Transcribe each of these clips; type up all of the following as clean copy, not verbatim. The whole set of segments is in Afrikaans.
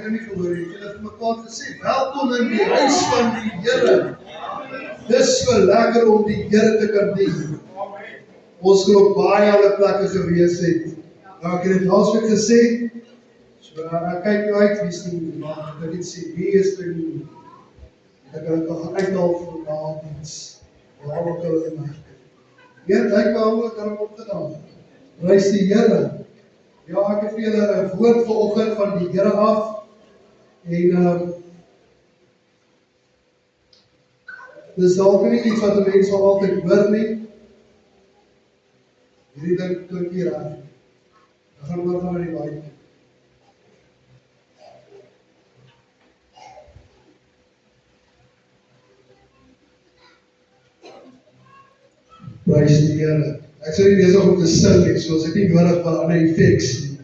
het nie gehoor nie, julle het mekaar gesê, welkom in die huis van die Here. Dis so lekker om die Here te kan dien. Ons kan op baie ander plekke gewees het. Nou, ek het dit laasweek gesê, so ek kyk nou uit, wie is nie, maar ek het sê, wie is er nie? Ek kan het nog uithaal vir naamdiens, waar ook hulle in merk. Weet, ek behandel, kan ek opgedaan. Prys die Here. Ja, ek het vir julle 'n woord vanoggend van die Here af, en dis dalk nie iets wat 'n mens sal altyd hoor nie. Hierdie ding klink hier reg. Ek gaan maar van die mic. Prys die Here. Ek sê nie besig om te sing nie, so as ek nie nodig vir ander effects nie.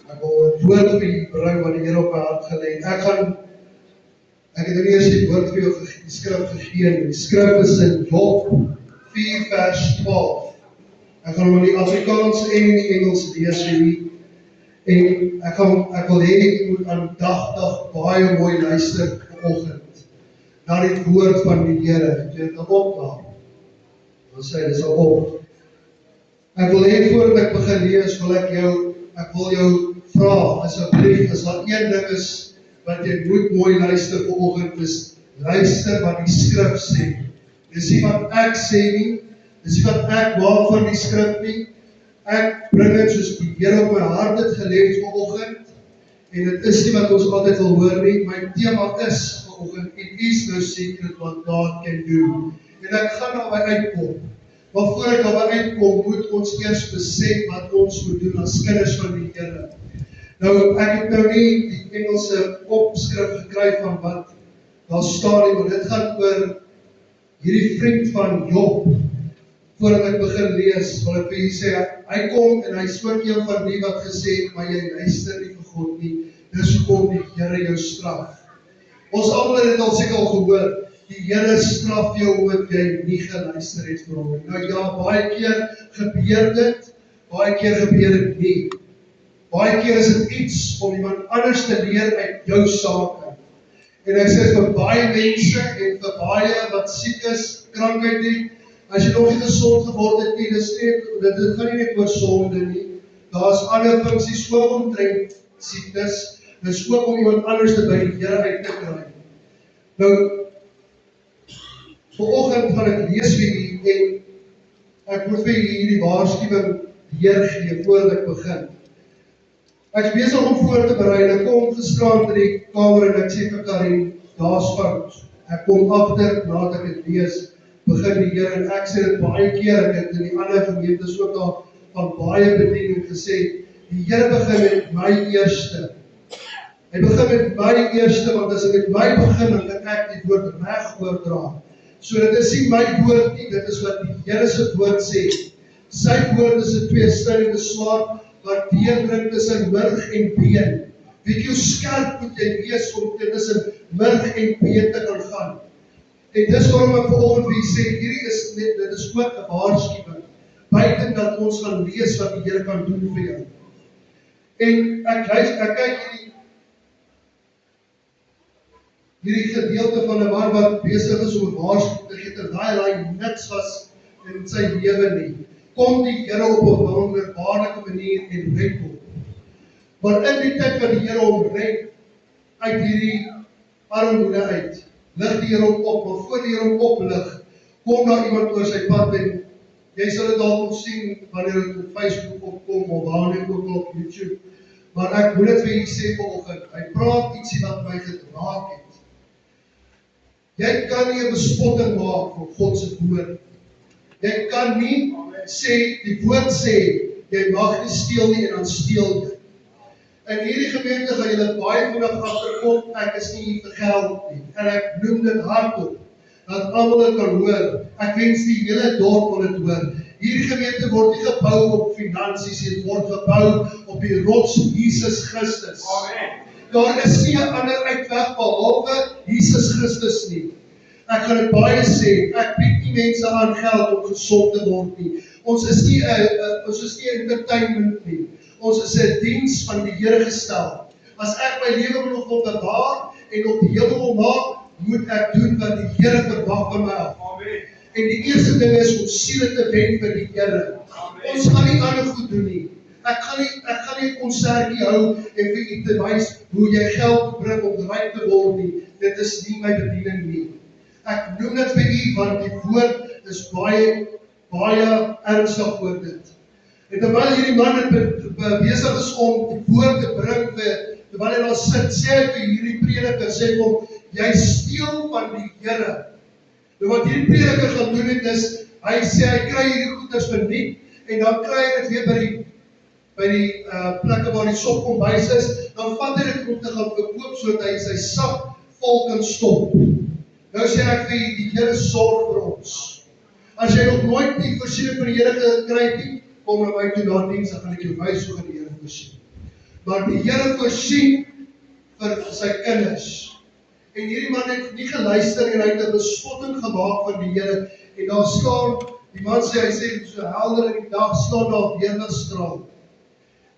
Ek wil 'n woord vir julle bring wat die Here op my hart gelê het. Ek het nie eers die woord vir jou die skrif gegee nie. Die skrif is in Job 4 vers 12. Ek gaan hom in die Afrikaans en in die Engels lees vir julle. En ek wil hê jy moet aandagtig baie mooi luister vanoggend na die woord van die Here. Het jy dit al opmaak? Dan sê hy, dis al op. Ek wil hê voordat ek begin lees, ek wil jou vra, asseblief, as daar een ding is wat jy moet mooi luister vanoggend, is luister wat die skrif sê. Dis nie wat ek sê nie, dis nie wat ek maak van die skrif nie. Ek bring dit soos die Here op my hart het gelê het vanoggend, en dit is nie wat ons altyd wil hoor nie. My tema is vanoggend, it is no secret what God can do. En ek gaan daarby uitkom. Maar voor ek daarby uitkom, moet ons eers besef wat ons moet doen as kinders van die Here. Nou, ek het nou nie die Engelse opskrif gekry van wat daar staan nie, maar dit gaan oor hierdie vriend van Job. Voordat ek begin lees, wil ek vir julle sê, hy kom en hy is ook een van die wat gesê het, maar jy luister nie vir God nie, dis hoekom die Here jou straf. Ons almal het dit al seker al gehoor, die Here straf jou omdat jy nie geluister het vir hom. Nou ja, baie keer gebeur dit, baie keer gebeur dit nie. Baie keer is dit iets om iemand anders te leer uit jou sake. En ek sê vir baie mense en vir baie wat siek is, krankheid het, as jy nog nie gesond geword het nie, dit gaan nie net oor sonde nie. Daar is ander funksies ook omtrent siektes, dis ook om iemand anders te by die Here uit te kry. Nou, vanoggend gaan ek lees vir julle en ek moet vir julle hierdie waarskuwing deurgee voordat ek begin. Ek is besig om voor te berei en ek kom gisterand in die kamer en ek sê vir Karin, daar's fout. Ek kom agter nadat ek dit lees, begin die Here en ek sê dit baie keer, ek het in die ander gemeentes ook al van baie bediening gesê, die Here begin met my eerste. Hy begin met my eerste, want as ek met my begin, dan kan ek die woord reg oordra. So dit is nie my woord nie, dit is wat die Here se woord sê. Sy woord is 'n tweesnydende swaard wat deurdring tussen murg en been. Weet jy hoe skerp moet jy wees om tussen murg en been te kan gaan? En dis waarom ek vanoggend vir julle sê, dit is ook 'n waarskuwing. Buiten dat ons gaan lees wat die Here kan doen vir jou. En ek kyk hierdie gedeelte van 'n man wat besig is om 'n waarskuwing te gee terwyl hy niks was in sy lewe nie. Kom die Here op 'n wonderbaarlike manier en red hom. Maar in die tyd wat die Here hom red uit hierdie armoede uit, lig die Here hom op, maar voor die Here hom oplig, kom daar iemand oor sy pad en jy sal dit dalk sien wanneer dit op Facebook opkom of wanneer ook op YouTube. Maar ek moet dit vir julle sê vanoggend, hy praat ietsie wat my geraak het. Jy kan nie 'n bespotting maak van God se woord. Jy kan nie sê, die woord sê, jy mag nie steel nie en dan steel jy. In hierdie gemeente gaan julle baie vinnig agterkom, ek is nie hier vir geld nie. En ek noem dit hardop, dat almal dit kan hoor. Ek wens die hele dorp wil dit hoor. Hierdie gemeente word nie gebou op finansies, dit word gebou op die rots Jesus Christus. Amen. Daar is nie 'n ander uitweg behalwe Jesus Christus nie. Ek gaan dit baie sê, ek bied nie mense aan geld om gesond te word nie. Ons is nie 'n entertainment nie. Ons is 'n diens van die Here gestel. As ek my lewe nog wil bewaar en op die hemel wil maak, moet ek doen wat die Here verwag van my af. Amen. En die eerste ding is om siele te wen vir die Here. Ons gaan nie ander goed doen nie. Ek gaan nie 'n konsertjie hou en vir u te wys hoe jy geld bring om ryk te word nie. Dit is nie my bediening nie. Ek noem dit vir u want die woord is baie ernstig oor dit. En terwyl hierdie man besig is om die woord te bring terwyl hy daar sit, sê hy vir hierdie prediker, sê vir hom, jy steel van die Here. Nou wat hierdie prediker gaan doen het is, hy sê hy kry hierdie goeders verniet en dan kry hy dit weer by die plekke waar die sopkombuis is, dan vat hy dit om te gaan verkoop sodat hy sy sak vol kan stop. Nou sê ek vir die Here sorg vir ons. As jy nog nooit die voorsiening van die Here gekry het nie, kom na my toe na diens, dan gaan ek jou wys hoe gaan die Here voorsien. Maar die Here voorsien vir sy kinders. En hierdie man het nie geluister en hy het 'n bespotting gemaak van die Here. En daar staan, die man sê, hy sê, so helder in die dag staan daar weerligstraal.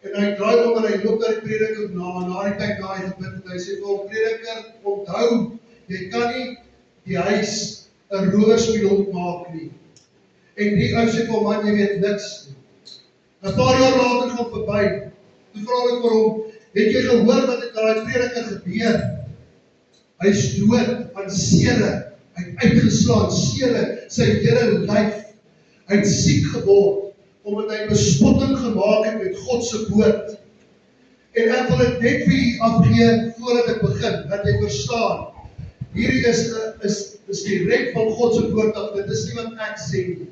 En hy draai om en hy loop na die prediker na die tyd na hy gebid het. Hy sê, vir prediker, onthou, jy kan nie die huis 'n rowerspieël maak nie. En die ou sê vir man, jy weet niks nie. 'n paar jaar later gaan verby. Toe vra ek vir hom, het jy gehoor wat het daai prediker gebeur? Hy is dood aan sere, hy het uitgeslaan, sere, sy hele lyf. Hy het siek geword, omdat hy bespotting gemaak het met God se woord. En ek wil dit net vir u afgee, voordat ek begin, dat jy verstaan. Hierdie is direk van God se woord af, dit is nie wat ek sê nie.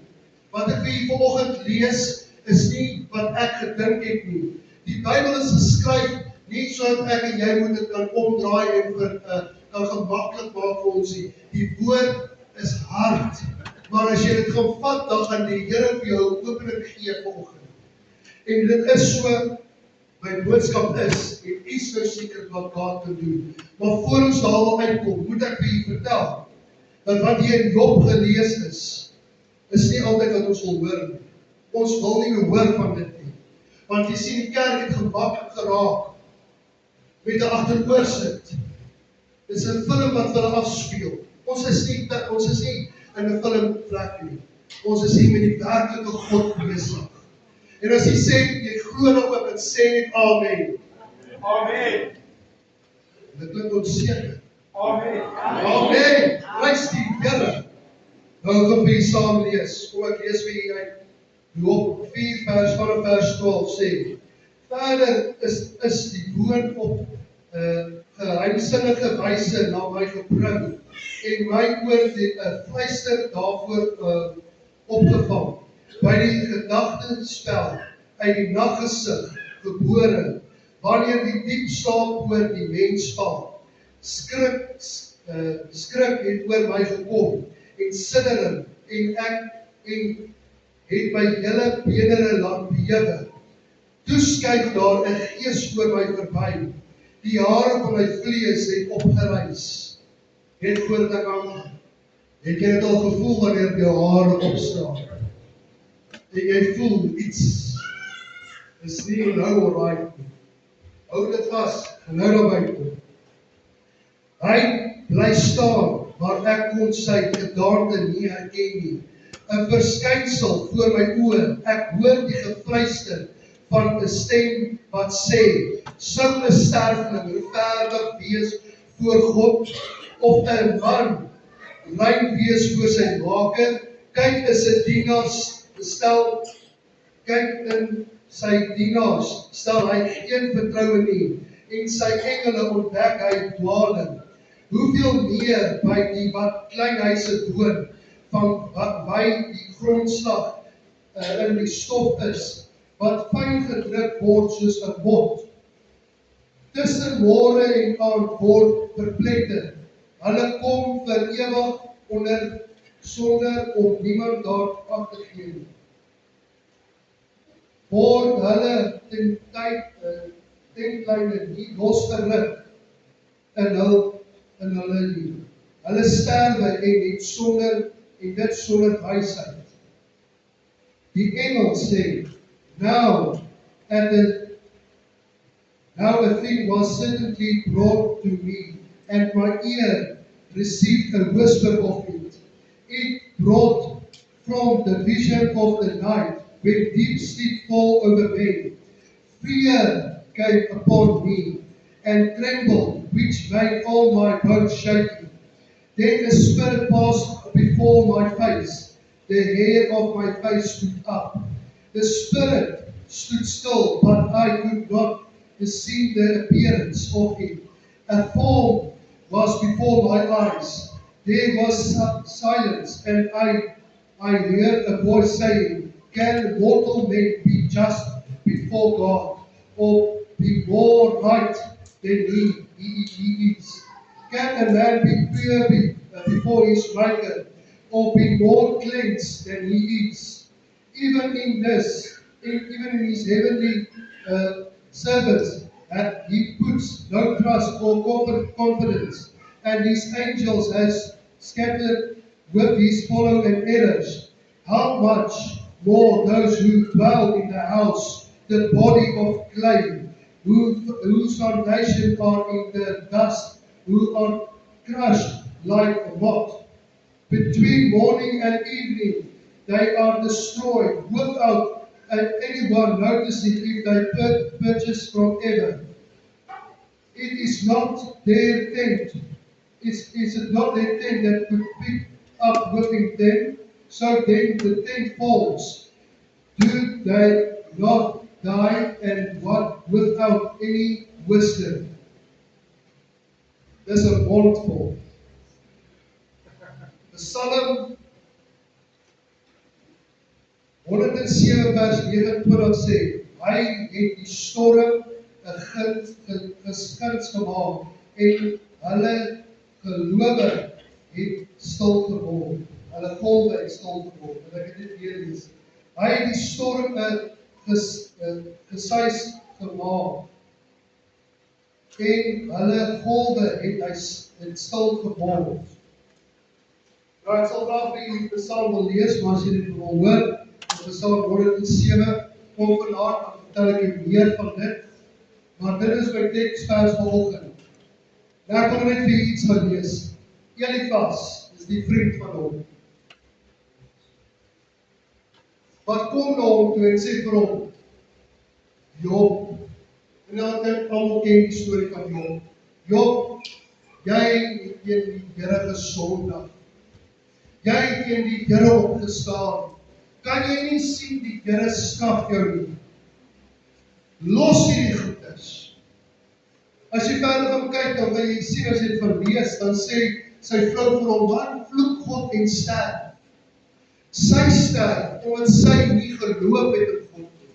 Wat ek vir u vanoggend lees, is nie wat ek gedink het nie. Die Bybel is geskryf, nie sodat ek en jy moet dit kan omdraai en kan gemaklik maak vir ons nie. Die woord is hard, maar as jy dit gaan vat, dan gaan die Here vir jou opening gee vanoggend. En dit is so, my boodskap is, en u is nou seker wat God kan doen. Maar voor ons daar wil uitkom, moet ek vir u vertel, dat wat hier in Job gelees is nie altyd wat ons wil hoor nie. Ons wil nie hoor van dit nie. Want jy sien, die kerk het gemaklik geraak, met 'n agteroorsit. Dit is 'n film wat hulle afspeel. Ons is nie in 'n filmplek nie. Ons is hier met die werklike God besig. En as jy sê, jy glo daarop en sê net amen. Amen. Dit klink onseker. Amen. Amen. Prys die Here. Nou gaan we saam lees. Kom ek lees vir julle uit Job 4 vanaf vers 12 sê. Verder is die woord op geheimsinnige wyse na my gebring en my oor die fluister daarvoor opgevang. By die gedagtespel uit die naggesig gebore, wanneer die diep slaap oor die mens val. Skrik het oor my gekom en siddering en het my hele benere laat bewe. Toe skuif daar 'n gees voor my verby. Die hare van my vlees het opgerys. Net voordat ek aangaan. Het jy dit al gevoel wanneer jou hare opstaan? En jy voel iets is nie nou alright nie. Hou dit vas, en nou daarby kom. Hy bly staan, maar ek kon sy gedaante nie herken nie. 'n Verskynsel voor my oë, ek hoor die gefluister van 'n stem wat sê, sou 'n sterweling regverdig wees voor God, of 'n man rein wees voor sy maker? Kyk is 'n dienaars kyk in sy dienaars, stel hy geen vertroue nie, en sy engele ontdek hy dwaling. Hoeveel meer by die wat kleinhuise woon, van wat by die grondslag in die stof is, wat fyn gedruk word soos 'n bot. Tussen môre en aand word verpletter. Hulle kom vir ewig onder sonder om niemand daar ag te gee nie. Word hulle ten kleine nie losgeruk in hulle lewe. Hulle sterwe en dit sonder wysheid. Die engel sê, now at Now a thing was certainly brought to me, and my ear received a whisper of it. It brought from the vision of the night, when deep sleep fell over me. Fear came upon me, and trembled, which made all my bones shaky. Then a spirit passed before my face. The hair of my face stood up. The spirit stood still, but I could not perceive the appearance of it. A form was before my eyes. There was silence, and I heard a voice saying, "Can mortal men be just before God, or be more right than he is? Can a man be pure before his Maker, or be more cleansed than he is? Even in this, even in his heavenly servants, he puts no trust or confidence, and his angels has scattered with his follow and errors. How much more those who dwell in the house, the body of clay, whose foundation are in the dust, who are crushed like a moth. Between morning and evening, they are destroyed without anyone noticing if they purchase from ever. It is not their tent. Is it not their tent that could pick up whipping them? So then the tent falls. Do they not die and what without any wisdom? Dis 'n mondvol. Psalm 107 vers 29 sê, hy het die storm 'n geskins gemaak en hulle gelowe het stil geword. Hulle golwe het stil geword. En ek het dit weer lees. Hy het die storm 'n gesuis gemaak en hulle golwe het stil geword. Nou, ek sal graag vir julle die Psalm wil lees, maar as jy dit wil hoor, Psalm 107, kom vanavond, dan vertel ek jy meer van dit. Maar dit is my tekstvers vanoggend. Nou ek wil net vir julle iets gaan lees. Elifas is die vriend van hom. Wat kom na hom toe en sê vir hom, Job, en dan kyk almal ken die storie van Job. Job, jy het teen die Here gesondig. Jy het teen die Here opgestaan. Kan jy nie sien die Here straf jou nie? Los hierdie goedes. As jy verder gaan kyk, dan wil jy sien as jy dit van lees, dan sê sy vrou vir hom, "Man, vloek God en sterf." Sy sterf, omdat sy nie geloof het in God nie.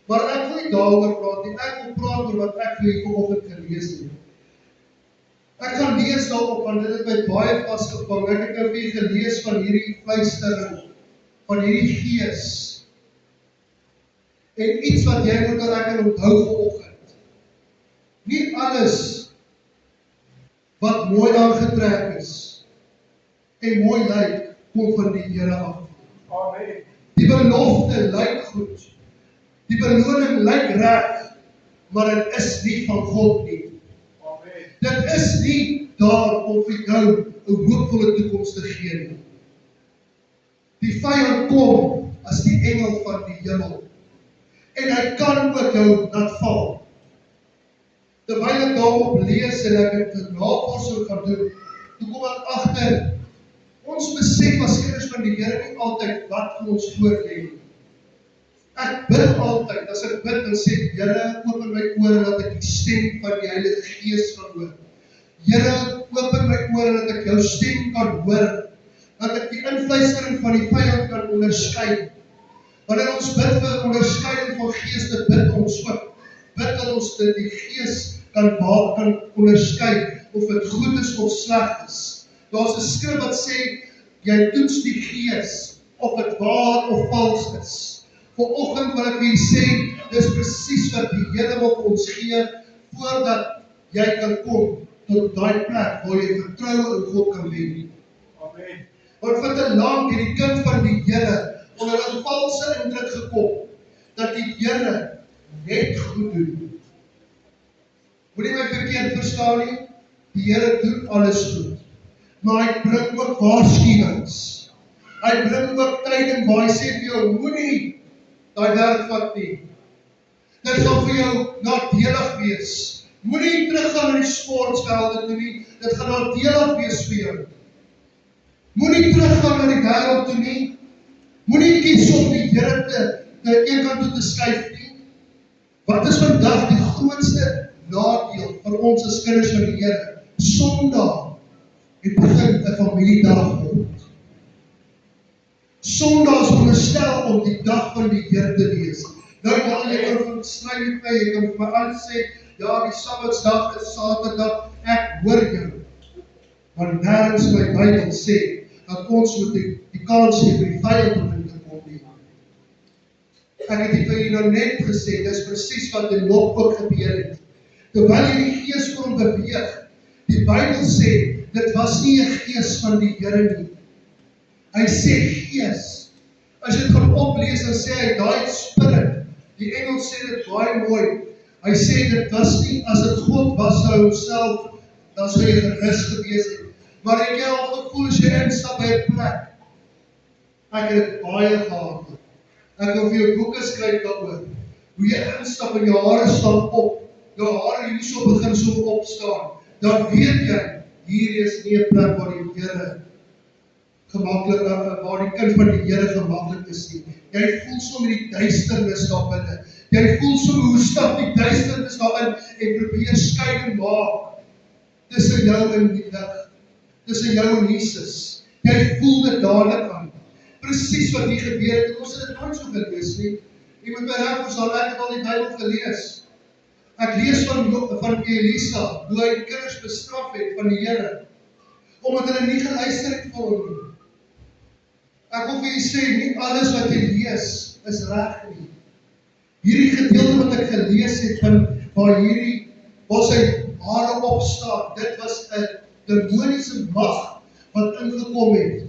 Maar ek wil nie daaroor praat nie, ek wil praat oor wat ek vir julle vanoggend gelees het. Ek gaan lees daarop, want dit het my baie vasgevang. Ek het nou vir julle gelees van hierdie fluistering, van hierdie gees. En iets wat jy moet reken onthou vanoggend. Nie alles wat mooi aangetrek is en mooi lyk, kom van die Here af. Amen. Die belofte lyk goed. Die beloning lyk reg, maar dit is nie van God nie. Amen. Dit is nie daar om vir jou 'n hoopvolle toekoms te gee nie. Die vyand kom as die engel van die hemel. En hy kan ook jou laat val. Terwyl ek daarop lees en ek het navorsing gaan doen, toe kom ek agter, ons besef as kinders van die Here nie altyd wat vir ons voorlê nie. Ek bid altyd, as ek bid en sê, Here, open my ore dat ek die stem van die Heilige Gees kan hoor. Here, open my ore dat ek jou stem kan hoor, dat ek die invluistering van die vyand kan onderskei. Wanneer ons bid vir onderskeiding van geeste, bid ons ook. Bid dat ons die gees kan onderskei, of dit goed is of sleg is. Daar's 'n skrif wat sê, jy toets die gees, of dit waar of vals is. Vanoggend wil ek vir julle sê, dis presies wat die Here wil ons gee, voordat jy kan kom tot daai plek waar jy vertroue in God kan hê. Amen. Want vir te lank het die kind van die Here onder 'n valse indruk gekom, dat die Here net goed doen. Moenie my verkeerd verstaan nie. Die Here doen alles goed. Maar hy bring ook waarskuwings. Hy bring ook tyding waar hy sê vir jou, moenie daai werk vat nie. Dit gaan vir jou nadelig wees. Moenie teruggaan na die sportvelde toe nie. Dit gaan nadelig wees vir jou. Moenie teruggaan na die wêreld toe nie. Moenie kies om die Here te een kant toe te skuif nie. Wat is vandag die grootste nadeel vir ons as kinders van die Here? Sondag het begin 'n familiedag word. Sondag is veronderstel om die dag van die Here te wees. Nou ja, jy kan van stry met my, jy kan vir my al sê, ja, die Sabbatsdag is Saterdag, ek hoor jou. Maar nêrens in my Bybel sê dat ons moet die kans gee vir die vyand om in te kom nie. Ek het vir julle nou net gesê, dis presies wat in Job ook gebeur het. Terwyl jy die gees kon beweeg, die Bybel sê, dit was nie 'n gees van die Here nie. Hy sê gees. As jy dit gaan oplees, dan sê hy daai spirit. Die Engels sê dit baie mooi. Hy sê dit was nie, as dit God was sou homself, dan sou jy gerus gewees het. Maar het jy al gevoel as jy instap by 'n plek? Ek het dit baie gehad. Ek wil vir jou boeke skryf daaroor. Hoe jy instap en jou hare staan op, jou hare hier so begin so opstaan, dan weet jy, hier is nie 'n plek waar die Here gemaklik, waar die kind van die Here gemaklik is nie. Jy voel so met die duisternis daar binne. Jy voel so hoe stap die duisternis daarin en probeer skeiding maak tussen jou en die lig, tussen jou en Jesus. Jy voel dit dadelik aan. Presies wat hier gebeur het, ons het dit nooit so gelees nie. Jy moet my reg verstaan, ek het al die Bybel gelees. Ek lees van Elisa, hoe hy die kinders bestraf het van die Here, omdat hulle nie geluister het vir hom nie. Ek wil vir julle sê, nie alles wat jy lees is reg nie. Hierdie gedeelte wat ek gelees het van waar sy hare opstaan, dit was 'n demoniese mag wat ingekom het.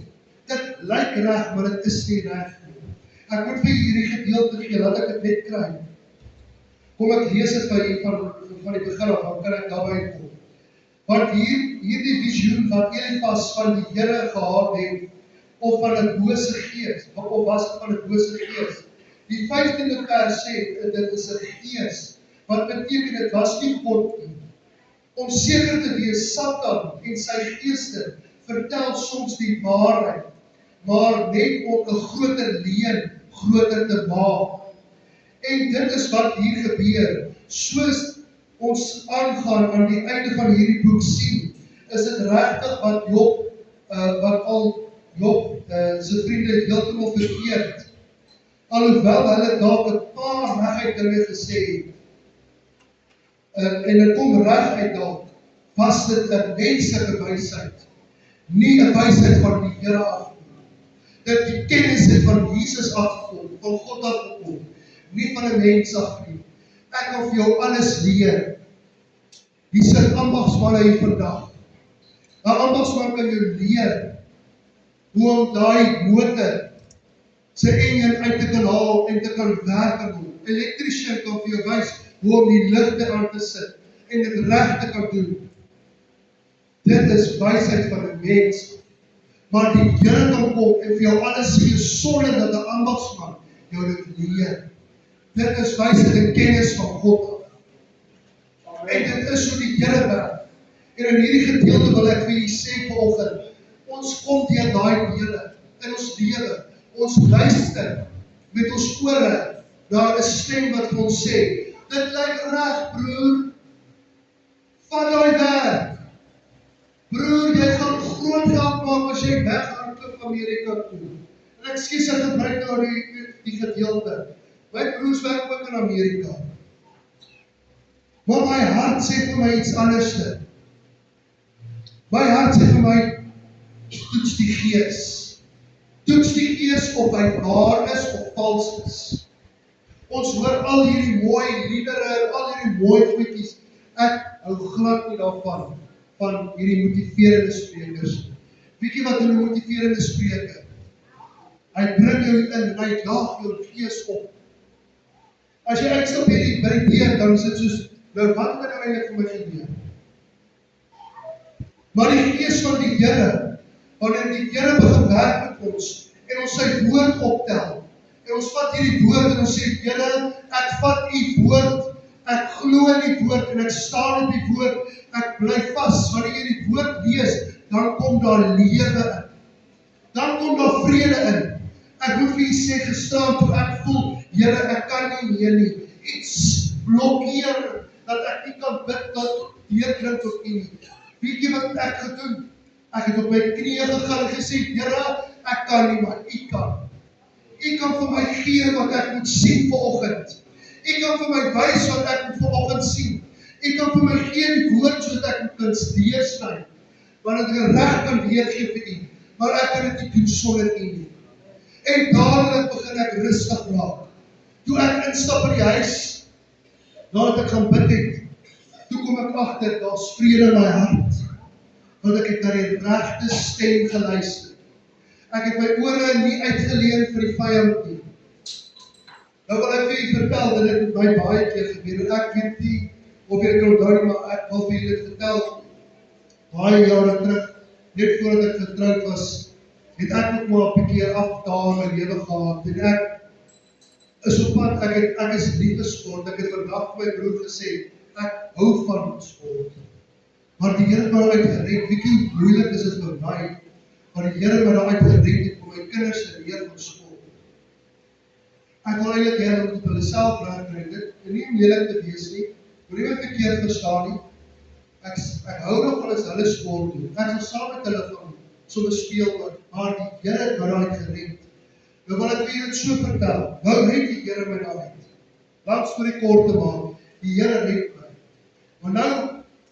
Dit lyk reg, maar dit is nie reg nie. Ek moet vir hierdie gedeelte gee, laat ek dit net kry. Kom ek lees dit van die begin af, dan kan ek daarby kom. Want hierdie visioen wat Elifas van die Here gehad het, of van 'n bose gees, of was dit van 'n bose gees? Die 15de vers sê, dit is 'n gees, wat beteken dit was nie God nie. Om seker te wees, Satan en sy geeste vertel soms die waarheid, maar net om 'n groter leuen groter te maak. En dit is wat hier gebeur. Soos ons aangaan aan die einde van hierdie boek sien, is dit regtig wat Job sy vriende heeltemal verkeerd. Alhoewel hulle dalk 'n paar reguit dinge gesê het, en dit kom reg uit dalk, was dit 'n menslike wysheid, nie 'n wysheid van die Here af nie. Dit die kennis het van Jesus afgekom, van God afgekom, nie van 'n mens af nie. Ek wil vir jou alles leer. Hier sit ambagsmanne hier vandag. 'n Ambagsman kan jou leer hoe om daai motor sy enjin uit te kan haal en te kan werk aan hom. Elektriesien kan vir jou wys hoe om die ligte aan te sit en dit reg te kan doen. Dit is wysheid van 'n mens. Maar die Here kan kom en vir jou alles gee sonder dat 'n ambagsman jou dit leer. Dit is wysheid en kennis van God. En dit is hoe die Here werk. En in hierdie gedeelte wil ek vir julle sê vanoggend, ons kom deur daai dele in ons lewe. Ons luister met ons ore na 'n stem wat vir ons sê, dit lyk reg broer, van daai werk. Broer, jy gaan groot geld maak as jy weggaan tot Amerika toe. En ekskuus ek gebruik nou die gedeelte. My broers werk ook in Amerika. Maar my hart sê vir my iets anderste. My hart sê vir my, toets die gees. Toets die gees of hy waar is of vals is. Ons hoor al hierdie mooi liedere, al hierdie mooi goedjies. Ek hou glad nie daarvan, van hierdie motiverende sprekers. Weet jy wat 'n motiverende spreker? Hy bring jou in, hy jaag jou gees op. As jy uitstap by die deur, dan is dit soos Nou, wat het nou eintlik vir my gebeur? Maar die Gees van die Here, wanneer die Here begin werk met ons, en ons sy woord optel, en ons vat hierdie woord en ons sê, Here, ek vat u woord, ek glo in die woord, en ek staan op die woord, ek bly vas, wanneer jy die woord lees, dan kom daar lewe in. Dan kom daar vrede in. Ek moet vir u sê, gestaan toe ek voel, Here, ek kan nie meer nie. Iets blokkeer, dat ek nie kan bid, dat deurklink tot u nie. Weet jy wat ek gedoen? Ek het op my knieë gegaan en gesê, Here, ek kan nie, maar u kan. U kan vir my gee wat ek moet sien vanoggend. U kan vir my wys wat ek moet vanoggend sien. U kan vir my gee die woord sodat ek moet kan deursny. Want ek reg kan weergee vir u. Maar ek kan dit nie doen sonder u nie. En dadelik begin ek rustig raak. Toe ek instap in die huis, nadat ek gaan bid het, toe kom ek agter, daar's vrede in my hart. Want ek het na die regte stem geluister. Ek het my ore nie uitgeleen vir die vyand nie. Nou wil ek vir u vertel, dat dit met my baie keer gebeur, en ek weet nie, of jy kan onthou nie, maar ek wil vir u dit vertel, baie jare terug, net voordat ek getroud was, het ek ook maar 'n keer afdaal in my lewe gehad, en ek is op pad, ek is lief vir sport, ek het vandag vir my broer gesê, ek hou van sport, maar die Here het my uit gered, weet jy hoe moeilik is dit vir my, maar die Here het my uit gered het, om my kinders te leer van sport. Ek wil eintlik hê dat op hulle self raak kry dit, en nie om lelik te wees nie, moet nie wat verkeerd verstaan nie, ek hou nog van as hulle sport doen, ek sal saam met hulle van somme speel, maar die Here het my uit gered. Nou wil ek vir dit so vertel, nou red die Here my uit. Lang storie kort te maak, die Here red my. Maar nou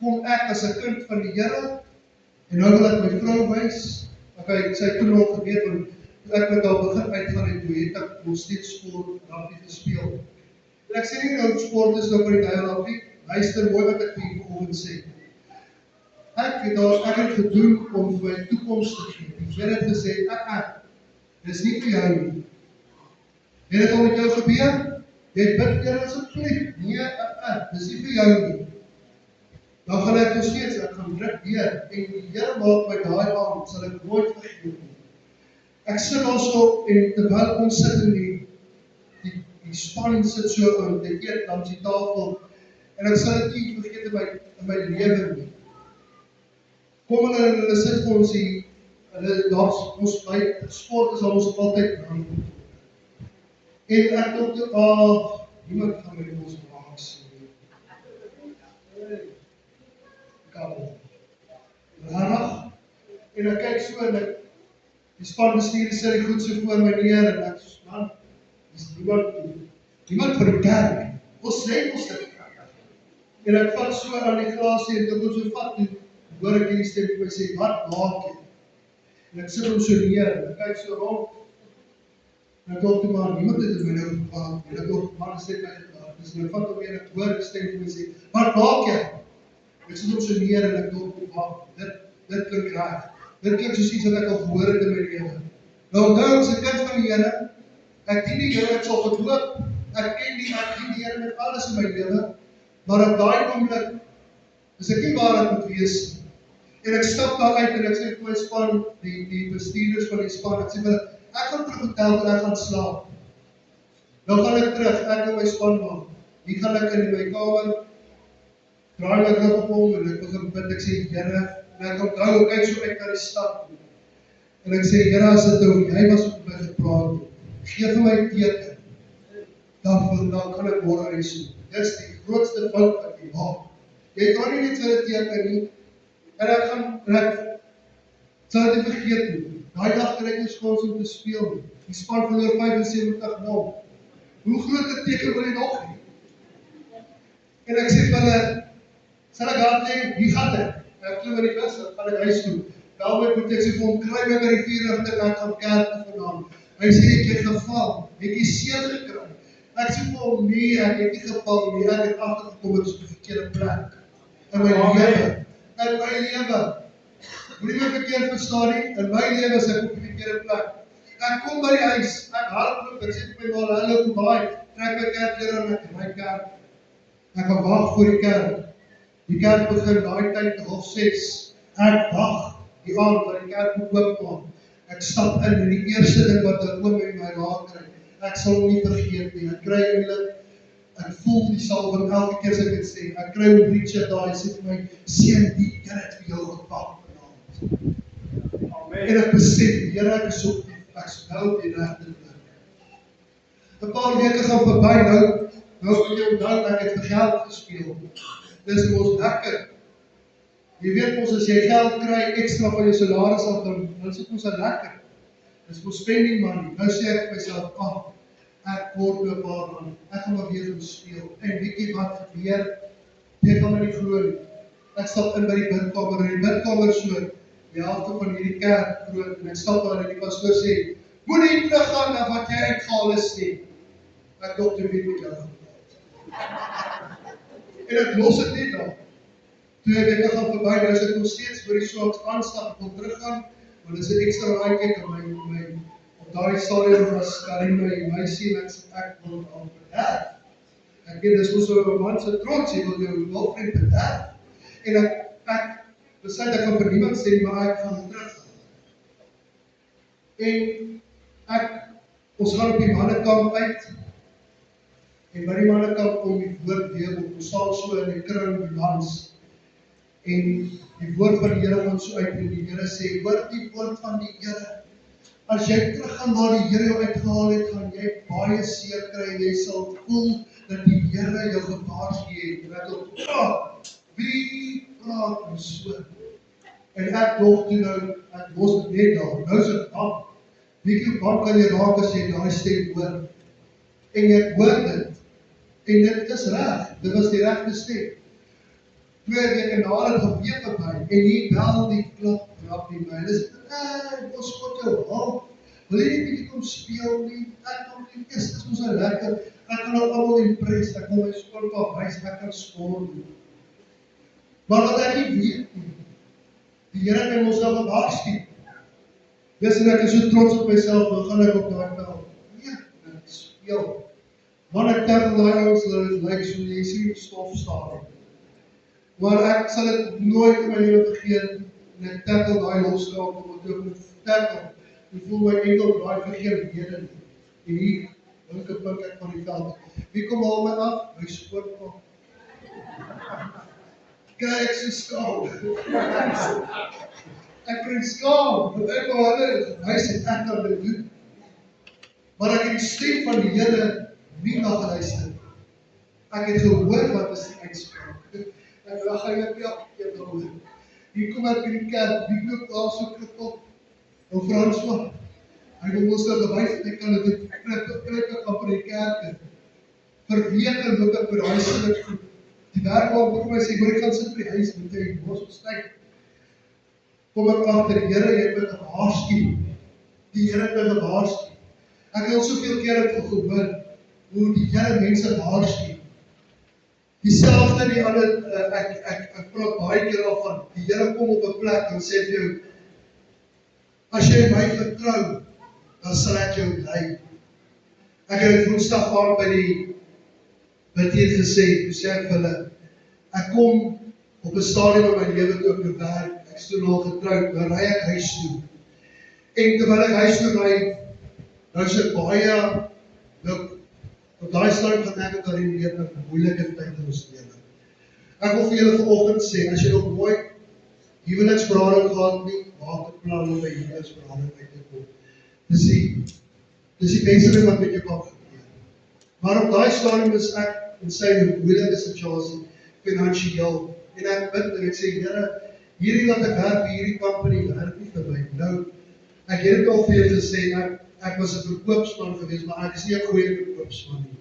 kom ek as 'n kind van die Here, en nou wil ek my vrou wys, sy het toen al geweet, want ek met al begin uitgaan en toe het ek nog steeds sport, rugby gespeel. En ek sê nie nou sport is nou vir die duivel nie, luister mooi wat ek vir u vanoggend sê. Ek het gedoen om vir my toekoms te gee. Die Here het gesê, dis nie vir jou nie. Het dit al met jou gebeur? Jy bid, Here asseblief. Nee, dis nie vir jou nie. Dan gaan ek nog steeds, ek gaan druk weer, en die Here maak my daai aand, sal ek nooit vergeet nie. Ek sit also, en terwyl ons sit in die span sit so, en ek eet langs die tafel, en ek sal dit nie vergeet in my lewe nie. Kom hulle sit vir ons hier, ons by sport is ons altyd brand. En ek dink toe, niemand gaan my ons maak sien. Kabel. Rarig. En ek kyk so, en die spanbestuur sit die goed so voor my neer, en ek so, man, dis niemand vir die kerk. Ons sê ons dit. En ek vat so aan die glasie, en ek so vat, en hoor ek hierdie stem vir my sê, wat maak jy? En ek sit hom so neer, en ek kyk so rond, en ek dink toe maar, niemand het in my nou gepraat, en ek dink, man, sê my gepraat, dus ek vat hom weer, en ek hoor die stem vir my sê, wat maak jy? Ek sit hom so neer, en ek dink, dit klink reg, dit klink soos iets wat ek al gehoor het in my lewe. Nou, onthou, as 'n kind van die Here, ek dien die Here, ek sal verhoop, ek dien die Here met alles in my lewe, maar op daai oomblik, is ek nie waar ek moet wees. En ek stap daar uit en ek sê vir my span, die bestuurders van die span, ek sê vir hulle, ek gaan terug hotel en ek gaan slaap. Nou gaan ek terug, ek en my span maak. Hier gaan ek in my kamer, draai my rug op hom en ek begin bid, ek sê, Here, en ek onthou, ek kyk so uit na die stad. En ek sê, Here, as dit nou, hy was op my gepraat, gee vir my teken, dan kan ek môre huis toe. Dis die grootste fout wat jy maak. Jy kan nie net vir 'n teken nie, en ek sal dit vergeet nie. Daai dag kry ek nie skans om te speel nie. Die span verloor 75-0. Hoe groot 'n teken wil jy nog hê? En ek sê vir hulle, sal ek hard lê? Wie gaan dit? Ek klim in die bus, dan gaan ek huis toe. Bel my boet, ek sê vir hom, kry my by die 4 rigting, ek gaan kerk toe vandaan. Hy sê, ek het geval, het jy seer gekry? Ek sê vir hom, nee, ek het nie geval nie, ek het agtergekom, ek is op die verkeerde plek. In my lewe. Moet nie my verkeerd verstaan nie, in my lewe is ek op die verkeerde plek. Ek kom by die huis, ek hardloop, ek sê vir my maar, hallo, baie, trek my kerklere en ek ry kerk. Ek gaan wag voor die kerk. Die kerk begin daai tyd 6:30. Ek wag die aand wat die kerk moet oopmaak. Ek stap in en die eerste ding wat 'n oom in my raak kry, ek sal hom nie vergeet nie. Ek kry eintlik, ek voel die salwing elke keer as ek dit sê. Ek kry 'n Richard daar, hy sê vir my, seun, die Here het vir jou gepak vanaand. Amen. En ek besef, Here, ek is op die regte plek. 'n Paar weke gaan verby, nou moet jy onthou, ek het vir geld gespeel. Dis mos lekker. Jy weet mos, as jy geld kry, ekstra van jou salaris af, dan is dit mos lekker. Dis mos spending money. Nou sê ek vir myself, ek word nou 'n paar rand, ek gaan maar weer gaan speel. En weet jy wat gebeur? Jy gaan my nie glo nie. Ek stap in by die bidkamer, en die bidkamer is so, die helfte van hierdie kerk groot, en ek stap daar en die pastoor sê, moenie teruggaan na wat jy uitgehaal is nie. Ek dink jy weet wat jy gaan praat. En ek los dit net daar. 2 weke gaan verby, nou is ek nog steeds vir die soort aanstap, ek wil teruggaan, want dit is 'n ekstra raadjie aan my op daardie stadium was Karin my meisie, en ek wil aan bederf. Ek weet, dis mos so 'n man se trots, jy wil jou girlfriend bederf. En ek besluit, ek kan vir niemand sê, maar ek gaan teruggaan. En ons gaan op die mannekamp uit, en by die mannekamp kom die woord weer op, ons staan so in die kring, die mans, en die woord van die Here gaan so uit, en die Here sê, hoor die woord van die Here, as jy teruggaan waar die Here jou uitgehaal het, gaan jy baie seer kry, jy sal voel, dat die Here jou gewaarsku het, en ek wil wie praat nou so? En ek dog toe nou, ek los dit net daar, nou is dit bang, weet jy hoe bang kan jy raak as jy daai stem hoor, en jy hoor dit, en dit is reg, dit was die regte stem. 2 weke na het gebeur verby, en hier bel die klok rap nie my, en dis, ons God jou hulp, wil jy nie bietjie kom speel nie, ek kom nie, dis mos so lekker, ek kan nou almal impress, ek kom my skoolpa wys, ek kan skool doen. Maar wat ek nie weet nie, die Here het my mos nou gewaarsku. Dis en ek is so trots op myself, nou gaan ek op daai veld. Nee, ek speel. Man, ek tel daai ouens, dit lyk so, jy sien stof staan. Maar ek sal dit nooit in my lewe vergeet, en ek tackle daai losstraat, wat ek moet tackle, en voel my enkel daai vergeet nie. En hier, welke punt ek van die veld. Wie kom haal my af? My skoonpa. Kijk, ek so skaam. Ek kry skaam, want ek wou hulle wys en ek kan dit doen. Maar ek het die stem van die Here nie na geluister. Ek het gehoor wat is die uitspraak. En dan gaan ek elke keer hoor. Hier kom ek in die kerk, die koop daar so krip. Ou François, hy wil ons nou gewys, ek kan dit krikke op die kerk. Vir weke loop ek vir daai sin goed. Die werkbaar moet my sê, maar ek gaan sit by die huis met die bos opstyg. Kom ek agter, die Here het my gewaarsku. Die Here het my gewaarsku. Ek het al soveel keer het gehoor hoe die Here mense waarsku. Dieselfde die ander, ek praat baie keer al van, die Here kom op 'n plek en sê vir jou, as jy my vertrou, dan sal ek jou lei. Ek het Woensdag aand by die bidtijd gesê, toe sê ek vir hulle, ek kom op 'n stadium in my lewe toe ek nou werk, ek is toen al getrouwd, dan ry ek huis toe. En terwyl ek huis toe ry, nou is ek baie, op daai stadium gaan ek het herinneer na moeilike tyd in ons lewe. Ek wil vir julle vanoggend sê, as jy nog nooit huweliksberading gehad nie, maak 'n plan om by huweliksberading uit te kom. Dis die beste ding wat met jou kan gebeur. Maar op daai stadium is ek in sy moeilike situasie, finansiëel, en ek bid en ek sê, Here, hierdie wat ek werk, hierdie company werk nie vir my. Nou, ek het dit al vir julle gesê, ek was 'n verkoopsman geweest, maar ek is nie 'n goeie verkoopsman nie.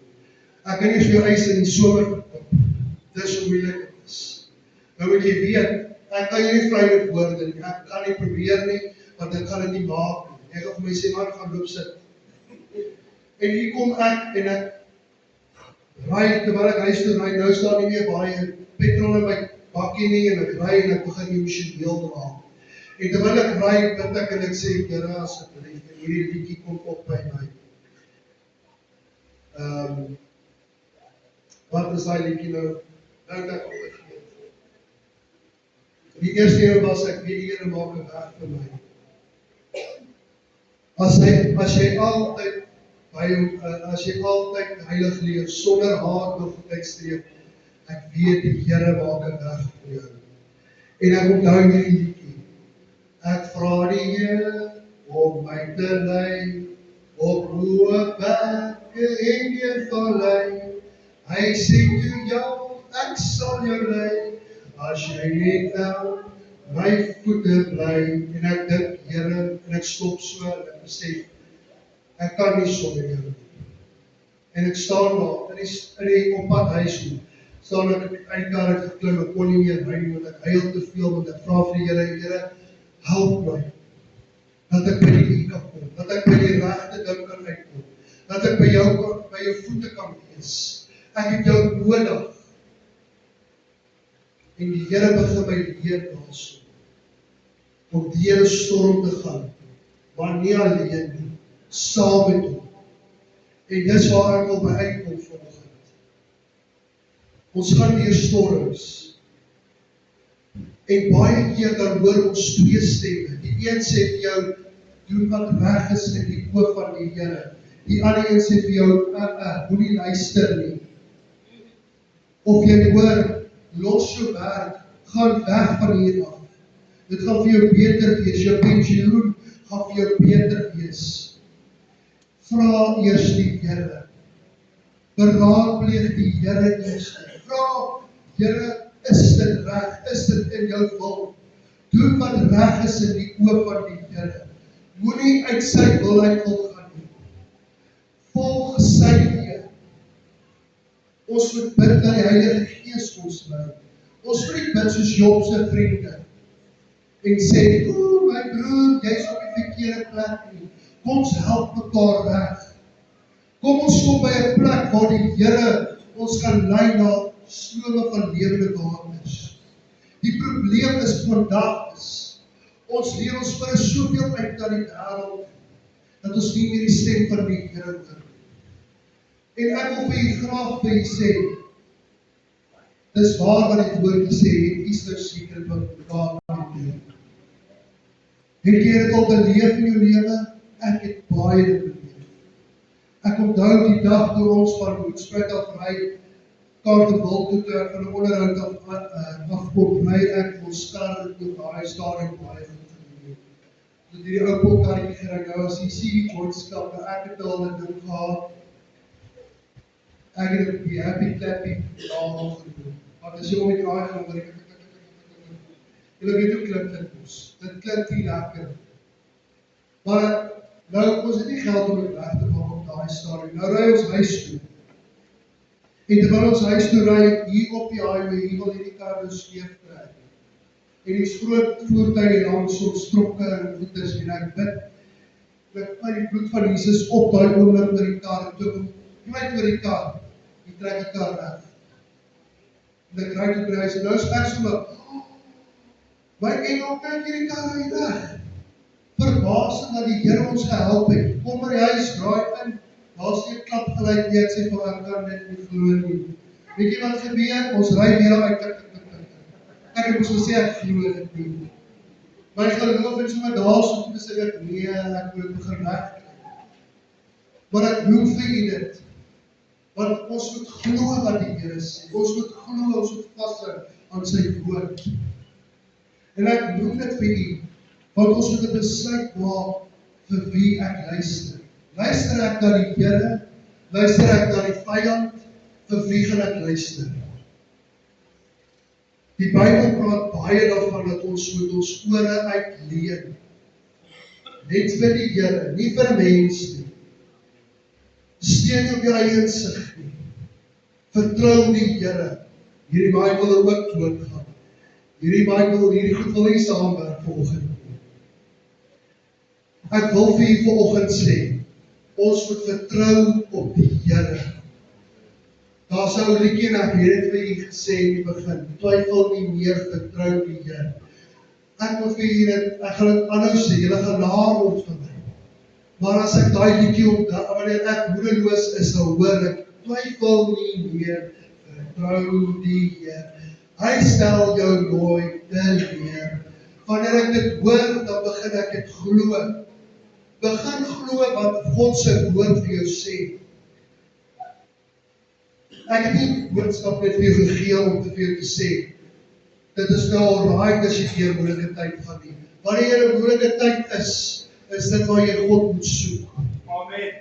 Ek kan nie vir jou eis in die somer verkoop. Dis hoe moeilik dit is. Nou moet jy weet, ek kan jy nie vry met woorde nie, ek kan nie probeer nie, want ek kan dit nie maak nie. Ek gaan vir my sê, man, gaan loop sit. En hier kom ek, en ek ry, terwyl ek huis toe ry, nou staan nie meer baie petrol in my bakkie nie, en ek ry, en ek begin emosioneel raak. En terwyl ek ry, bid ek en ek sê, Here, asseblief, en hierdie liedjie kom op by my. Wat is daai liedjie nou? Nou het ek opgegeet. Die eerste een was ek weet die Here maak 'n weg vir my. As jy altyd heilig leef sonder haat of tydstreep, ek weet die Here maak 'n weg vir jou. En ek onthou hierdie liedjie. Ek vra die Here om my te lei op hoë berge en deur vallei. Hy sê toe jou, ek sal jou lei, as jy net nou my voete bly. En ek dink, Here, en ek stop so, en ek besef, ek kan nie sonder jou nie. En ek staan daar, in die op pad huis toe, staan ek uit die kar uit geklim, ek kon nie meer ry nie, want ek huil te veel, want ek vra vir die Here, help my, dat ek by die kan kom, dat ek by die regte ding kan uitkom, dat ek by jou voete kan wees. Ek het jou nodig. En die Here begin my leer daarso, om deur 'n storm te gaan, maar nie alleen nie, saam met hom. En dis waar ek wil by uitkom vanoggend. Ons gaan deur storms. En baie keer dan hoor ons twee stemme. Die een sê vir jou, doen wat reg is in die oë van die Here. Die ander een sê vir jou, moenie luister nie. Of jy hoor, los jou werk, gaan weg van hier af. Dit gaan vir jou beter wees, jou pensioen gaan vir jou beter wees. Vra eers die Here. Beraadpleeg die Here eers. Vra, Here, is dit reg? Is dit in jou wil? Doen wat reg is in die oë van die Here. Moenie uit sy wil uit wil gaan nie. Volg sy leer. Ons moet bid dat die Heilige Gees ons lei. Ons moet nie bid soos Job se vriende en sê, my broer, jy's op die verkeerde plek nie. Kom ons help mekaar weg. Kom ons kom by 'n plek waar die Here ons kan lei na strome van lewende waters. Die probleem is vandag is, ons leer ons vir soveel uit na die wêreld, dat ons nie meer die stem van die Here hoor. En ek wil vir u graag vir u sê, dis waar wat die woordjie sê, het is nou seker wat God kan doen. Het jy dit al beleef in jou lewe? Ek het baie dit beleef. Ek onthou die dag toe ons van Hoedspruit af ry, Kaartewil toe ek van 'n onderhoud afkom, ry ek ons kar toe daai stadium baie goed gedoen. Toe die ou potkarretjie gery, nou as jy sien die boodskap, ek het al 'n ding gehad. Ek het die happy clappy al gedoen. Want as jy om die draai gaan, dan jy weet hoe klink dit mos. Dit klink nie lekker. Maar nou, ons het nie geld om dit weg te maak op daai stadium. Nou ry ons huis toe. En terwyl ons huis toe ry, hier op die highway, hier wil hierdie kar nou skeef kry. En die groot voertuie langs ons trokke en voeters, en ek bid, met die bloed van Jesus op daai oomblik oor die kar, en toe pleit oor die kar, die trek die kar weg. En ek ry toe by huis, en nou is ek so, my engel, kyk hierdie kar ry weg. Verbaasend dat die Here ons gehelp het. Kom by die huis, draai in, daar's nie 'n klap gelyk nie, ek sê vir ek kan net nie glo nie. Weet jy wat gebeur? Ons ry weer uit, ek het ons gesê ek glo dit nie. Maar ek geloof het sommer daarso toe sê ek, nee, ek moet begin weg. Maar ek noem vir u dit, want ons moet glo wat die Here sê, ons moet glo, ons moet vashou aan sy woord. En ek noem dit vir u, want ons moet 'n besluit maak vir wie ek luister. Luister ek na die Here? Luister ek na die vyand? Vir wie gaan ek luister? Die Bybel praat baie daarvan dat ons moet ons ore uitleen. Net vir die Here, nie vir mens nie. Steun nie op jou eie insig nie. Vertrou die Here. Hierdie Bybel wil ook doodgaan. Hierdie goed wil nie saamwerk vanoggend. Ek wil vir u vanoggend sê, ons moet vertrou op die Here. Daar sou 'n liedjie en ek het dit vir u gesê in die begin, twyfel nie meer, vertrou die Here. Ek wil vir u dit, ek gaan dit aanhou sê, julle gaan laer word van my. Maar as ek daai liedjie wanneer ek moedeloos is, dan hoor ek, twyfel nie meer, Vertrou die Heer. Hy stel jou nooit neer. Wanneer ek dit hoor, dan begin ek dit glo. Begin glo wat God se woord vir jou sê. Ek het nie boodskap net vir jou gegee om vir jou te sê, dit is nou alright as jy deur moeilike tyd gaan nie. Wanneer jy in 'n moeilike tyd is dit waar jy God moet soek. Amen.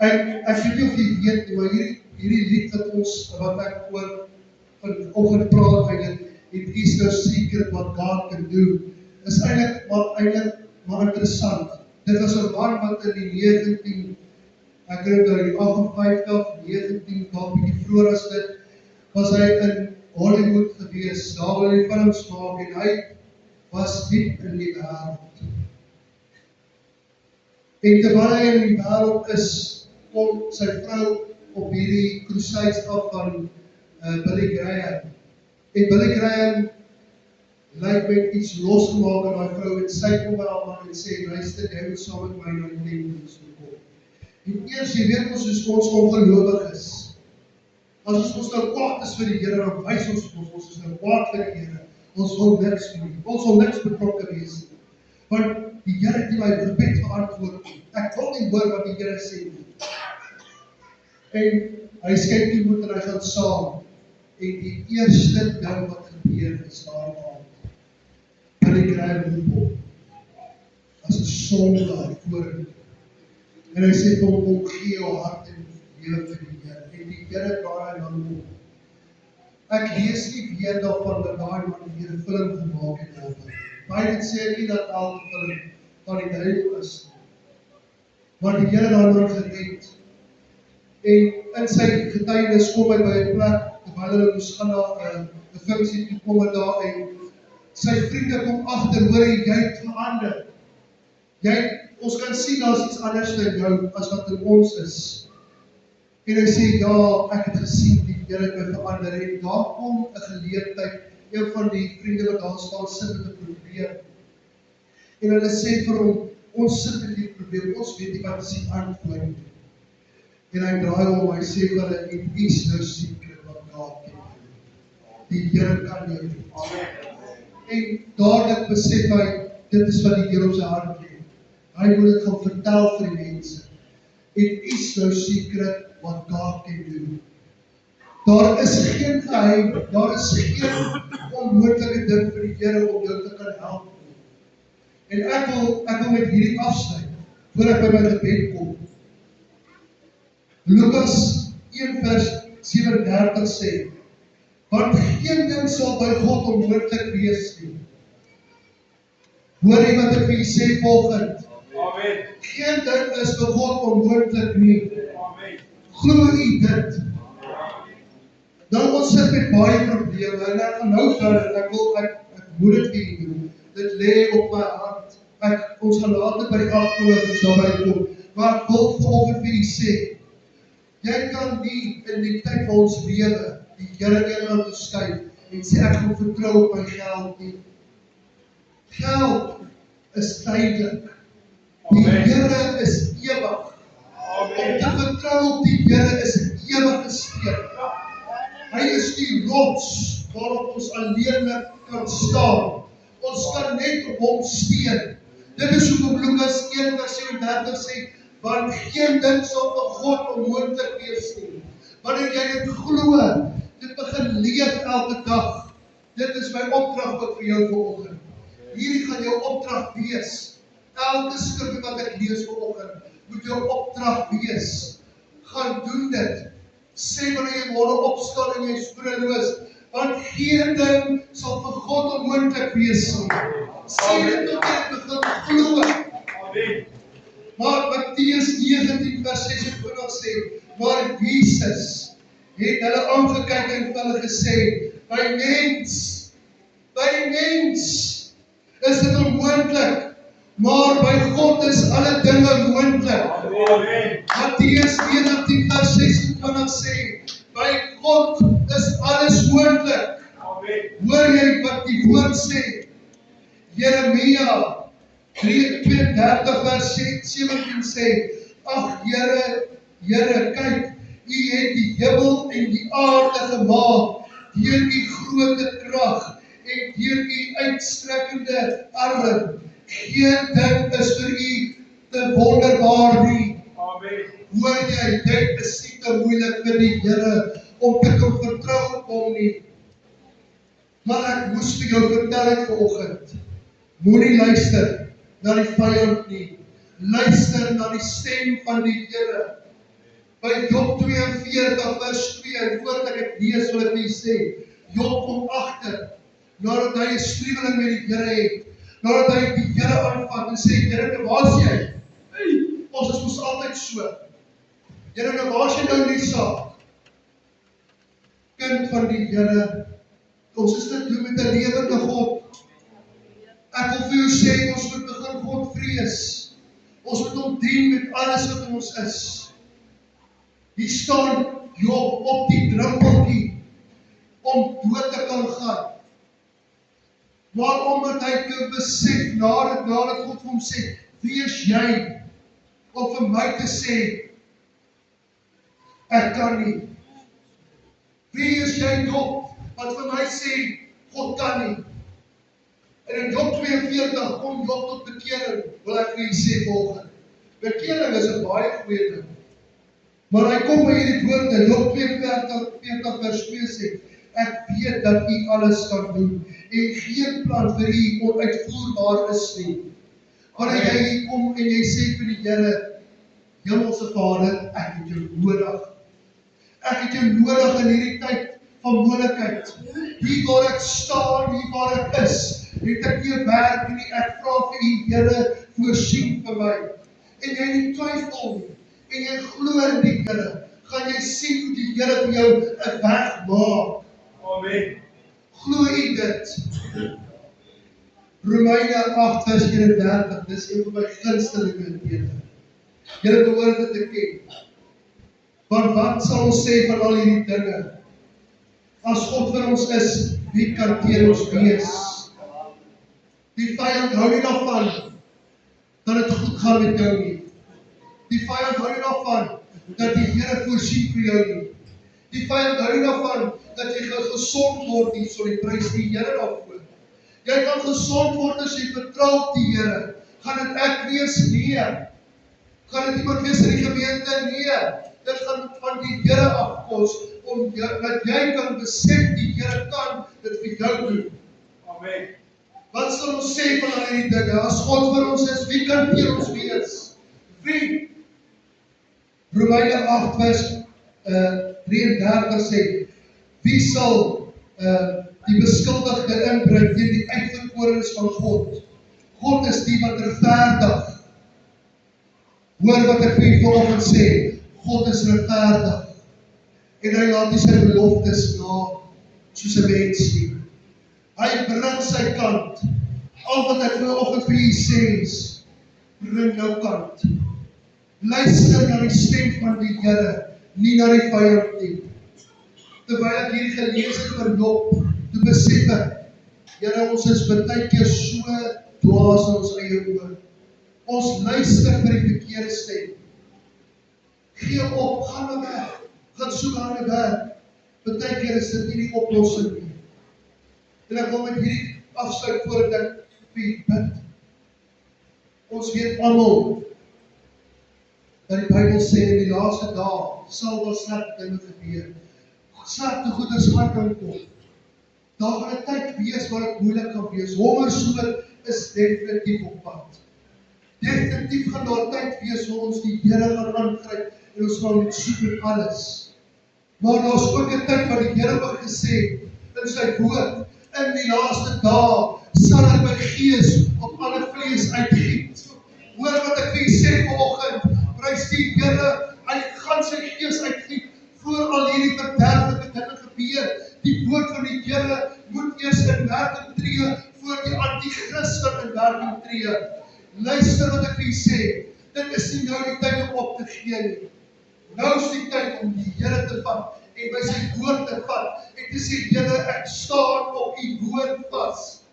Ek weet nie of jy weet nie, maar hierdie lied wat ek oor vanoggend praat eintlik, it is no secret what God can do, is eintlik maar interessant. Dit was 'n man wat in die ek dink dat die 58, 19, dalk bietjie vroeër as dit, was hy in Hollywood gewees, daar waar die films maak, en hy was diep in die wêreld. En terwyl hy in die wêreld is, kom sy vrou op hierdie crusades af van Billy Graham. En Billy Graham lyk met iets losgemaak aan my vrou, en sy kom by haar man en sê, luister, jy moet saam met my na die tempels toe kom. En eers, jy weet ons ongelowig is. As ons nou kwaad is vir die Here, dan wys ons is nou kwaad vir die Here. Ons wil niks doen, ons wil niks betrokke wees nie. Want die Here het nie my gebed verantwoord nie. Ek wil nie hoor wat die Here sê nie. En hy skep die moed en hy gaan saam. En die eerste ding wat gebeur is daaraan. Billy Graham loop as 'n sondaar voor hom. En hy sê, kom gee jou hart en lewe vir die Here. En die Here draai aan hom. Ek lees nie weer daarvan dat daai man weer 'n film gemaak het. Maar dit sê nie dat elke film van die duiwel is nie. Maar die Here daai man gered. En in sy getuienis kom hy by 'n plek, terwyl hulle moes gaan na 'n funksie toe kom en daar, en sy vriende kom agter, hoor jy het verander. Ons kan sien daar's iets anders in jou as wat in ons is. En hy sê, ja, ek het gesien die Here het my verander, en daar kom 'n geleentheid, een van die vriende wat daar staan sit met 'n probleem. En hulle sê vir hom, ons sit met die probleem, ons weet nie wat is die antwoord nie. En hy draai om, hy sê vir hulle, it is no secret what God can do. Die Here kan jou doen. En dadelik besef hy, dit is wat die Here op sy hart het. Hy moet dit gaan vertel vir die mense. It is no secret what God can do. Daar is geen geheim, daar is geen onmoontlike ding vir die Here om jou te kan help. En ek wil met hierdie afsluit, voor ek by my gebed kom. Lukas 1 vers 37 sê, want geen ding sal by God onmoontlik wees nie. Hoor jy wat ek vir jy sê volgend? Amen. Geen ding is vir God onmoontlik nie. Amen. Glo jy dit? Nou ons sit met baie probleme, en ek gaan nou verder, ek moet dit vir jy doen. Dit lê op my hart. Ons gaan later by die afkondigings daarby kom, maar ek wil vanoggend vir jy sê, jy kan nie in die tyd van ons lewe die Here eendag toe skuif en sê ek gaan vertrou op my geld nie. Geld is tydelik. Die Here is ewig. Om te vertrou op die Here is 'n ewige steun. Hy is die rots waarop ons alleenlik kan staan. Ons kan net op hom steun. Dit is hoekom Lukas 1 vers 37 sê, want geen ding sal vir God onmoontlik wees nie. Wanneer jy dit glo, dit begin leef elke dag. Dit is my opdrag ook vir jou vanoggend. Hierdie gaan jou opdrag wees. Elke skrif wat ek lees vanoggend, moet jou opdrag wees. Gaan doen dit. Sê wanneer jy môre opstaan en jy sporeloos, want geen ding sal vir God onmoontlik wees nie. Sê dit tot jy begin glo. Amen. Maar Matteus 19 vers 26 sê, maar Jesus het hulle aangekyk en vir hulle gesê, by mens is dit onmoontlik, maar by God is alle dinge moontlik. Amen. Matteus 19 vers 26 sê, by God is alles moontlik. Amen. Hoor jy wat die woord sê? Jeremia 32 vers 17 sê, ag Here, kyk, U het die hemel en die aarde gemaak deur U groot krag en deur U uitstrekkende arm. Geen ding is vir U te wonderbaar nie. Amen. Hoor jy, dit is nie te moeilik vir die Here om te kan vertrou op Hom nie. Maar ek moes vir jou vertel het vanoggend, moenie luister na die vyand nie. Luister na die stem van die Here. By Job 42 vers 2, en voordat ek het lees wil ek nie sê, Job kom agter, nadat hy 'n striweling met die Here het, nadat hy die Here aanvat en sê, Here, waar is jy? Ons is mos altyd so. Here, waar is jy nou in die saak? Kind van die Here, ons is dit doen met 'n lewende God. Ek wil vir jou sê, ons moet begin God vrees. Ons moet Hom dien met alles wat ons is. Hier staan Job op die drempeltjie om dood te kan gaan. Maar omdat hy kan besef, nadat God vir hom sê, wie is jy om vir my te sê, ek kan nie. Wie is jy Job, wat vir my sê, God kan nie. En in Job 42 kom Job tot bekering, wil ek vir jy sê volgende. Bekering is 'n baie goeie ding. Maar hy kom by hierdie woorde, Job 42 vers 2 sê, ek weet dat U alles kan doen, en geen plan vir U onuitvoerbaar is nie. Wanneer jy hier kom en jy sê vir die Here, Hemelse Vader, ek het jou nodig. Ek het jou nodig in hierdie tyd van moeilikheid. Hier waar ek staan, hier waar ek is, het ek nie werk nie, ek vra vir U, Here, voorsien vir my. En jy nie twyfel nie, en jy glo in die Here, gaan jy sien hoe die Here vir jou 'n weg maak. Amen. Glo U dit? Romeine 8 vers 31, dis een van my gunstelinge dele. Julle behoort dit te ken. Want wat sal ons sê van al hierdie dinge? As God vir ons is, wie kan teen ons wees? Die vyand hou nie daarvan dat dit goed gaan met jou nie. Die vyand hou nie daarvan dat die Here voorsien vir jou nie. Die vyand hou nie daarvan dat jy gesond word nie, sorry, prys die Here daarvoor. Jy kan gesond word as jy vertrou op die Here. Gaan dit ek wees? Nee. Gaan dit iemand wees in die gemeente? Nee. Dit gaan van die Here afkos, dat jy kan besef die Here kan dit vir jou doen. Amen. Wat sal ons sê van al hierdie dinge? As God vir ons is, wie kan teen ons wees? Wie? Romeine 8 vers 33 sê, wie sal die beskuldigde inbring teen die uitverkorenes van God? God is die wat regverdig. Hoor wat ek vir vanoggend sê, God is regverdig. En hy laat nie sy beloftes na, soos 'n mens nie. Hy bring sy kant. Al wat ek vanoggend vir u sê is, bring jou kant. Luister na die stem van die Here, nie na die vyand nie. Terwyl ek hier gelees het van Job, toe besef ek, Here, ons is baie keer so dwaas in ons eie oë. Ons luister vir die verkeerde stem. Gee op, gaan nou weg, gaan soek aan 'n werk. Baie keer is dit nie die oplossing nie. En ek wil met hierdie afsluit voordat ek vir u bid. Ons weet almal dat die Bybel sê in die laaste dae sal daar slegte dinge gebeur. Slegte goeders gaan kom. Daar gaan 'n tyd wees waar dit moeilik kan wees. Hongersnood is definitief op pad. Definitief gaan daar tyd wees waar ons die Here gaan aangryp en ons gaan met soek met alles. Maar daar's ook 'n tyd wat die Here ook gesê in sy woord, in die laaste dae sal ek my gees op alle vlees uitgiet. Hoor wat ek vir u sê vanoggend, prys die Here, hy gaan sy gees uitgiet voor al hierdie verderflike dinge gebeur. Die woord van die Here moet eers in werking tree voor die anti-kris in werking tree. Luister wat ek vir u sê, dit is nie nou die tyd om op te gee nie. Nou is die tyd om die Here te vat en by sy woord te vat en te sê, Here, ek staan op u woord vas.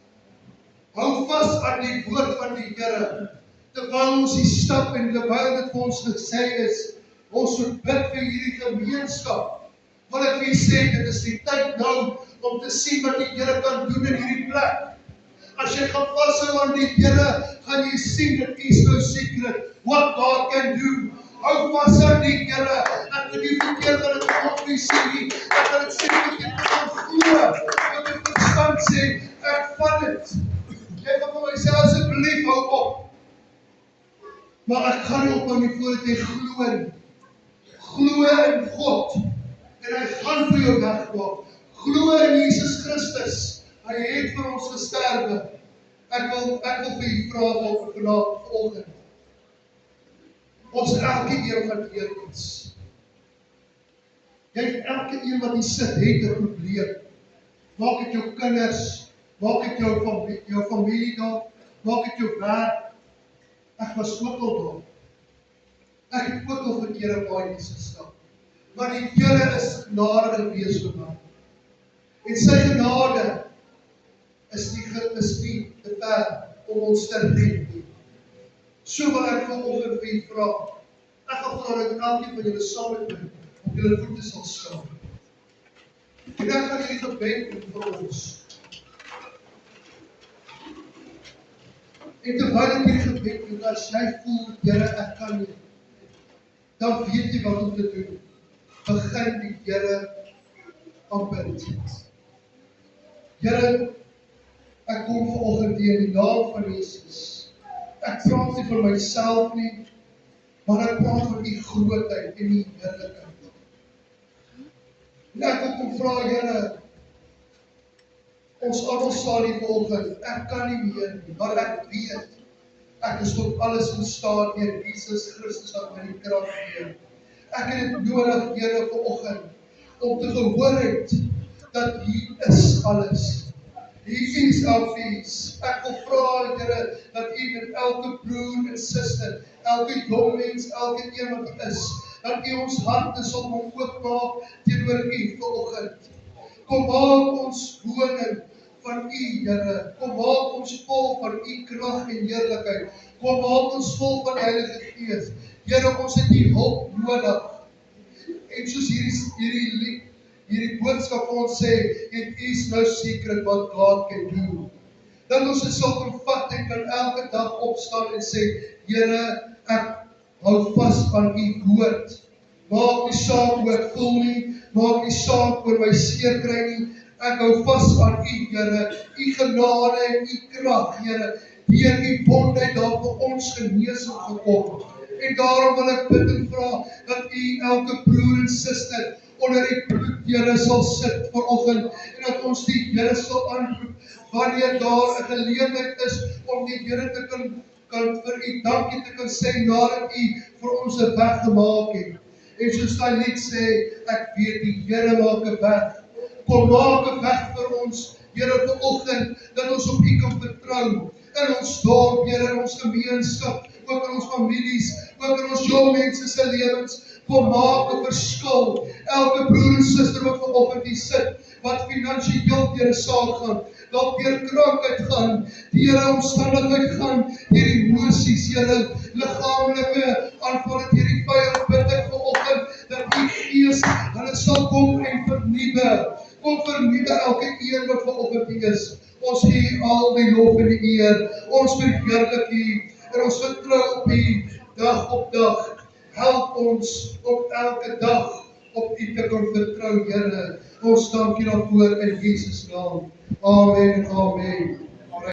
Hou vas aan die woord van die Here. Terwyl ons die stap en terwyl dit vir ons gesê is, Ons moet bid vir hierdie gemeenskap. Wil ek vir sê, dit is die tyd nou om te sien wat die Here kan doen in hierdie plek. As jy gaan vashou aan die Here, gaan jy sien that is no secret what God can do. Hou vas aan die Here. Ek wil nie verkeerd dat dit op nie sê nie. Ek wil dit sê dat jy kan glo. Dat jy verstand sê, ek vat dit. Jy gaan vir my sê, asseblief hou op. Maar ek gaan nie ophou nie voordat jy glo nie. Glo in God. En hy gaan vir jou wegmaak. Glo in Jesus Christus. Hy het vir ons gesterwe. Ek wil vir u vra vanoggend. Ons elkeen gaan deur iets. Jy het elke een wat hier sit, het 'n probleem. Maak dit jou kinders, maak dit jou familie daar, maak dit jou werk. Ek was ook al daar. Ek het ook al verkeerde paadjies gestap. Maar die Here is genade gewees vir my. En sy genade is nie te ver om ons te red nie. So wil ek vanoggend vir u vra. Ek gaan vra dat elkeen van julle saam met my op julle voete sal staan. En ek gaan hierdie gebed doen vir ons. En terwyl ek hierdie gebed doen, as jy voel, Here, ek kan nie, dan weet jy wat om te doen. Begin die Here aanbid. Here, ek kom vanoggend in die naam van Jesus. Ek praat nie vir myself nie, maar ek praat vir die grootheid en die heerlikheid. En ek wil kom vra, Here, ons almal staan hier vanoggend, ek kan nie meer nie, maar ek weet, ek is tot alles in staat deur Jesus Christus wat my die krag gee. Ek het dit nodig, Here, vanoggend, om te gehoor het, dat hier is alles. Hier is our fees. Ek wil vra, Here, dat u met elke broer en suster, elke jong mens, elke een wat hier is, dat u ons harte sal oopmaak teenoor u vanoggend. Kom maak ons woning van u, Here. Kom maak ons vol van u krag en heerlikheid. Kom maak ons vol van die Heilige Gees. Here, ons het u hulp nodig. En soos hierdie boodskap vir ons sê, it is no secret what God can do. Dat ons dit sal kan vat en kan elke dag opstaan en sê, Here, ek hou vas aan u woord. Maak nie saak hoe ek voel nie, maak nie saak oor my seer kry nie. Ek hou vas aan u, Here, u genade en u krag, Here. Deur u bondheid daar vir ons genesing gekom. En daarom wil ek bid en vra dat u elke broer en suster onder die bloed, Here, sal sit vanoggend en dat ons die Here sal aanroep wanneer daar 'n geleentheid is om die Here te kan vir u dankie te kan sê nadat u vir ons 'n weg gemaak het. En soos hy lied sê, ek weet die Here maak 'n weg. Kom maak 'n weg vir ons, Here, vanoggend dat ons op u kan vertrou in ons dorp, Here, in ons gemeenskap, ook in ons families, ook in ons jong mense se lewens. Kom maak 'n verskil. Elke broer en suster wat vanoggend hier sit, wat finansiëel deur 'n saak gaan, dalk deur krankheid gaan, deur 'n omstandigheid gaan, deur emosies, Here, liggaamlike aanvalle deur die vyand, bid ek vanoggend dat u Gees hulle sal kom en vernuwe. Kom vernuwe elke een wat vanoggend hier is. Ons gee al die lof en die eer. Ons verheerlik u en ons vertrou op u dag op dag. Help ons op elke dag op u te kan vertrou, Here. Ons dankie daarvoor in Jesus naam. Amen en amen.